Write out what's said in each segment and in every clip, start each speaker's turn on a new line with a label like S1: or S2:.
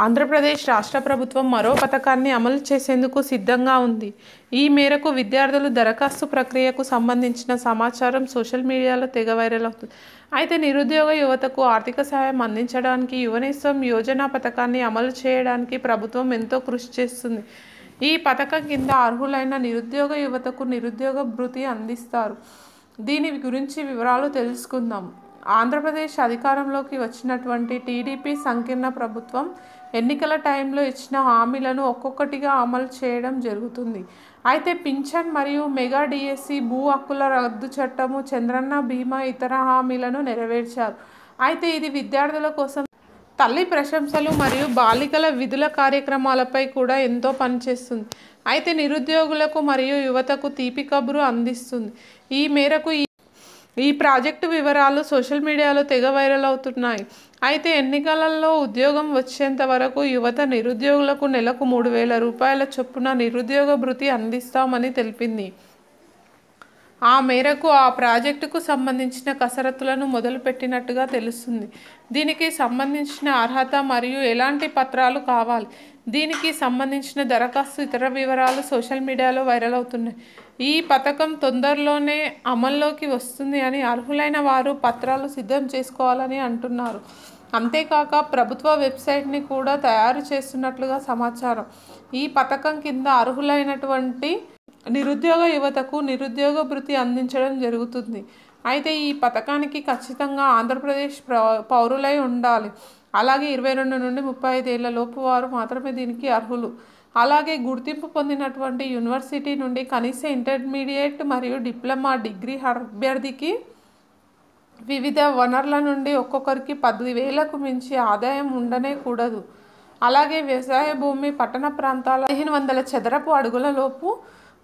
S1: ఆంధ్రప్రదేశ్ రాష్ట్ర ప్రభుత్వం మరో పథకాన్ని అమలు చేసేందుకు సిద్ధంగా ఉంది. ఈ మేరకు విద్యార్థుల దరఖాస్తు ప్రక్రియకు సంబంధించిన సమాచారం సోషల్ మీడియాలో తెగ వైరల్ అవుతుంది. అయితే నిరుద్యోగ యువతకు ఆర్థిక సహాయం అందించడానికి యువనేస్తం యోజన పథకాన్ని అమలు చేయడానికి ప్రభుత్వం ఎంతో కృషి చేస్తుంది. ఈ పథకం కింద అర్హులైన నిరుద్యోగ యువతకు నిరుద్యోగ భృతి అందిస్తారు. దీని గురించి వివరాలు తెలుసుకుందాం. ఆంధ్రప్రదేశ్ అధికారంలోకి వచ్చినటువంటి టీడీపీ సంకీర్ణ ప్రభుత్వం ఎన్నికల టైంలో ఇచ్చిన హామీలను ఒక్కొక్కటిగా అమలు చేయడం జరుగుతుంది. అయితే పింఛన్ మరియు మెగా డిఎస్సి, భూ హక్కుల రద్దు చట్టము, చంద్రన్న బీమా, ఇతర హామీలను నెరవేర్చారు. అయితే ఇది విద్యార్థుల కోసం తల్లి ప్రశంసలు మరియు బాలికల విధుల కార్యక్రమాలపై కూడా ఎంతో పనిచేస్తుంది. అయితే నిరుద్యోగులకు మరియు యువతకు తీపి కబురు అందిస్తుంది. ఈ మేరకు ఈ ప్రాజెక్టు వివరాలు సోషల్ మీడియాలో తెగ వైరల్ అవుతున్నాయి. అయితే ఎన్నికలలో ఉద్యోగం వచ్చేంత వరకు యువత నిరుద్యోగులకు నెలకు 3,000 రూపాయల చొప్పున నిరుద్యోగ భృతి అందిస్తామని తెలిపింది. ఆ మేరకు ఆ ప్రాజెక్టుకు సంబంధించిన కసరత్తులను మొదలుపెట్టినట్టుగా తెలుస్తుంది. దీనికి సంబంధించిన అర్హత మరియు ఎలాంటి పత్రాలు కావాలి, దీనికి సంబంధించిన దరఖాస్తు, ఇతర వివరాలు సోషల్ మీడియాలో వైరల్ అవుతున్నాయి. ఈ పథకం తొందరలోనే అమల్లోకి వస్తుంది అని అర్హులైన వారు పత్రాలు సిద్ధం చేసుకోవాలని అంటున్నారు. అంతేకాక ప్రభుత్వ వెబ్సైట్ని కూడా తయారు చేస్తున్నట్లుగా సమాచారం. ఈ పథకం కింద అర్హులైనటువంటి నిరుద్యోగ యువతకు నిరుద్యోగ భృతి అందించడం జరుగుతుంది. అయితే ఈ పథకానికి ఖచ్చితంగా ఆంధ్రప్రదేశ్ పౌరులై ఉండాలి. అలాగే 22 నుండి 35 ఏళ్ల లోపు వారు మాత్రమే దీనికి అర్హులు. అలాగే గుర్తింపు పొందినటువంటి యూనివర్సిటీ నుండి కనీస ఇంటర్మీడియట్ మరియు డిప్లొమా డిగ్రీ అభ్యర్థికి వివిధ వనరుల నుండి ఒక్కొక్కరికి 10,000కు మించి ఆదాయం ఉండనే కూడదు. అలాగే వ్యవసాయ భూమి పట్టణ ప్రాంతాల 1,500 చదరపు అడుగుల లోపు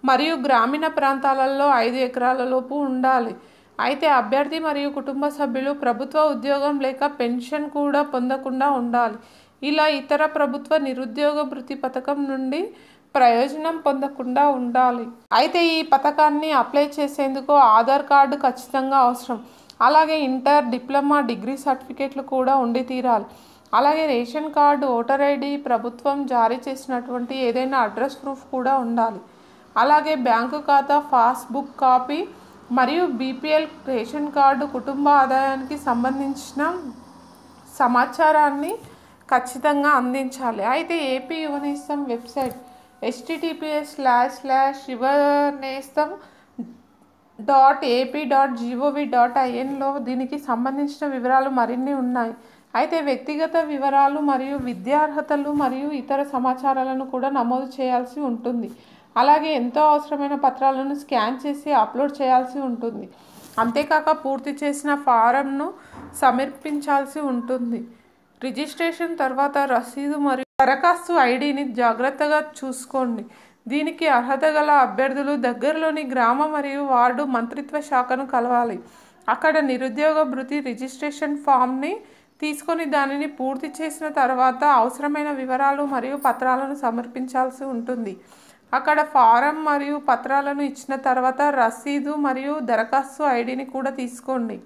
S1: మరియు గ్రామీణ ప్రాంతాలలో 5 ఎకరాల లోపు ఉండాలి. అయితే అభ్యర్థి మరియు కుటుంబ సభ్యులు ప్రభుత్వ ఉద్యోగం లేక పెన్షన్ కూడా పొందకుండా ఉండాలి. ఇలా ఇతర ప్రభుత్వ నిరుద్యోగ భృతి పథకం నుండి ప్రయోజనం పొందకుండా ఉండాలి. అయితే ఈ పథకాన్ని అప్లై చేసేందుకు ఆధార్ కార్డు ఖచ్చితంగా అవసరం. అలాగే ఇంటర్, డిప్లొమా, డిగ్రీ సర్టిఫికేట్లు కూడా ఉండి తీరాలి. అలాగే రేషన్ కార్డు, ఓటర్ ఐడి, ప్రభుత్వం జారీ చేసినటువంటి ఏదైనా అడ్రస్ ప్రూఫ్ కూడా ఉండాలి. అలాగే బ్యాంకు ఖాతా, పాస్బుక్ కాపీ మరియు బీపీఎల్ రేషన్ కార్డు, కుటుంబ ఆదాయానికి సంబంధించిన సమాచారాన్ని ఖచ్చితంగా అందించాలి. అయితే ఏపీ యువనేస్తం వెబ్సైట్ https://yuvanestam.ap.gov.inలో దీనికి సంబంధించిన వివరాలు మరిన్ని ఉన్నాయి. అయితే వ్యక్తిగత వివరాలు మరియు విద్యార్హతలు మరియు ఇతర సమాచారాలను కూడా నమోదు చేయాల్సి ఉంటుంది. అలాగే ఎంతో అవసరమైన పత్రాలను స్కాన్ చేసి అప్లోడ్ చేయాల్సి ఉంటుంది. అంతేకాక పూర్తి చేసిన ఫారంను సమర్పించాల్సి ఉంటుంది. రిజిస్ట్రేషన్ తర్వాత రసీదు మరియు దరఖాస్తు ఐడిని జాగ్రత్తగా చూసుకోండి. దీనికి అర్హత గల అభ్యర్థులు దగ్గరలోని గ్రామ మరియు వార్డు మంత్రిత్వ శాఖను కలవాలి. అక్కడ నిరుద్యోగ భృతి రిజిస్ట్రేషన్ ఫామ్ని తీసుకొని దానిని పూర్తి చేసిన తర్వాత అవసరమైన వివరాలు మరియు పత్రాలను సమర్పించాల్సి ఉంటుంది. అక్కడ ఫారం మరియు పత్రాలను ఇచ్చిన తర్వాత రసీదు మరియు దరఖాస్తు ఐడిని కూడా తీసుకోండి.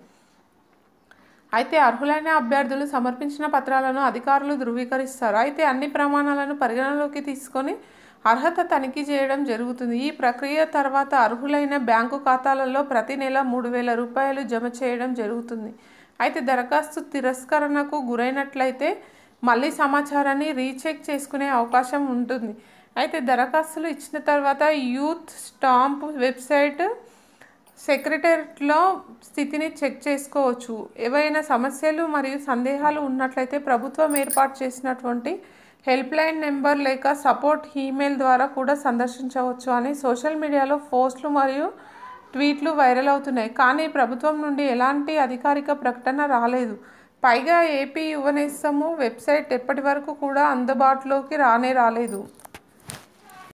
S1: అయితే అర్హులైన అభ్యర్థులు సమర్పించిన పత్రాలను అధికారులు ధృవీకరిస్తారు. అయితే అన్ని ప్రమాణాలను పరిగణలోకి తీసుకొని అర్హత తనిఖీ చేయడం జరుగుతుంది. ఈ ప్రక్రియ తర్వాత అర్హులైన బ్యాంకు ఖాతాలలో ప్రతి నెల 3,000 రూపాయలు జమ చేయడం జరుగుతుంది. అయితే దరఖాస్తు తిరస్కరణకు గురైనట్లయితే మళ్ళీ సమాచారాన్ని రీచెక్ చేసుకునే అవకాశం ఉంటుంది. అయితే దరఖాస్తులు ఇచ్చిన తర్వాత యూత్ స్టాంప్ వెబ్సైట్ సెక్రటేరియట్లో స్థితిని చెక్ చేసుకోవచ్చు. ఏవైనా సమస్యలు మరియు సందేహాలు ఉన్నట్లయితే ప్రభుత్వం ఏర్పాటు చేసినటువంటి హెల్ప్ లైన్ నెంబర్ లేక సపోర్ట్ ఈమెయిల్ ద్వారా కూడా సందర్శించవచ్చు అని సోషల్ మీడియాలో పోస్టులు మరియు ట్వీట్లు వైరల్ అవుతున్నాయి. కానీ ప్రభుత్వం నుండి ఎలాంటి అధికారిక ప్రకటన రాలేదు. పైగా ఏపీ యువనేస్తం వెబ్సైట్ ఎప్పటి వరకు కూడా అందుబాటులోకి రాలేదు.